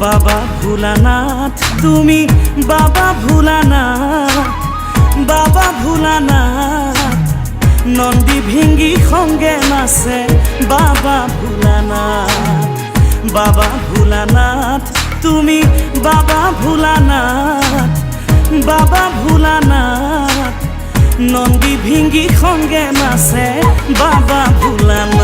বাবা ভোলানাথ তুমি বাবা ভোলানাথ, বাবা ভোলানাথ নন্দী ভিঙ্গি সঙ্গে নাচে বাবা ভোলানাথ, বাবা ভোলানাথ তুমি বাবা ভোলানাথ, বাবা ভোলানাথ নন্দী ভিঙ্গি সঙ্গে নাচে বাবা ভোলানাথ।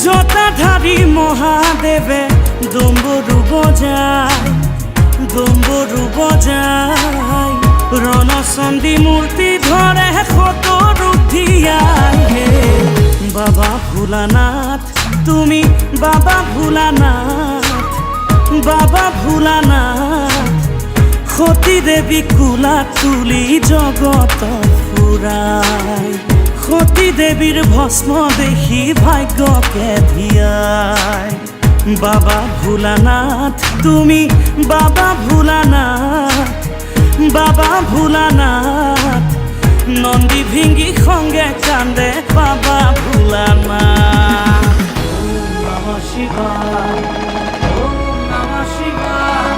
জটাধারী মহাদেবে ডম্বৰু বজায়, ডম্বৰু বজায় রণচণ্ডী মূর্তি ধরে সতৰু ধিয়ায়। বাবা ভোলানাথ তুমি বাবা ভোলানাথ, বাবা ভোলানাথ সতী দেৱী কোলা তুলি জগত ফুরায়, সতী দেৱীৰ ভস্ম দেখি ভাগ্যকে ধিয়ায়। বাবা ভোলানাথ তুমি বাবা ভোলানাথ, বাবা ভোলানাথ নন্দী ভিঙ্গি সঙ্গে কান্দে বাবা ভোলানাথ। ওম নমঃ শিবায়, ওম নমঃ শিবায়,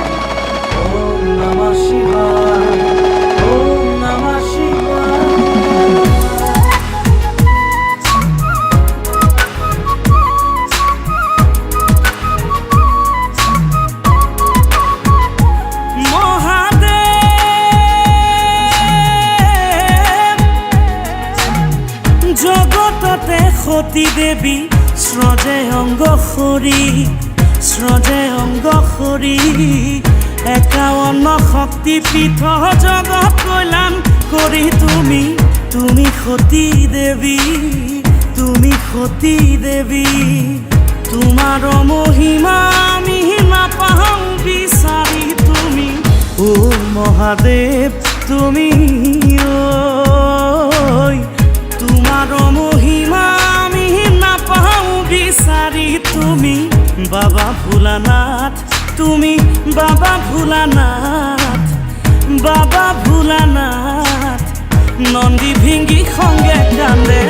ওম নমঃ শিবায়, ওম নমঃ শিবায়। জগততে সতী দেৱী স্ৰজে অংগ সৰি, স্ৰজে অংগ সৰি 51 শক্তি পীঠ জগত কল্যাণ কৰি তুমি, তুমি সতী দেৱী, তুমি সতী দেৱী তোমাৰ মহিমা আমি নাপাওঁ বিচাৰি তুমি। ও মহাদেৱ তুমি তোমার মহিমা আমি নাপাওঁ বিচাৰি তুমি। বাবা ভোলানাথ তুমি বাবা ভোলানাথ, বাবা ভোলানাথ নন্দী ভিঙ্গি সঙ্গে কান্দে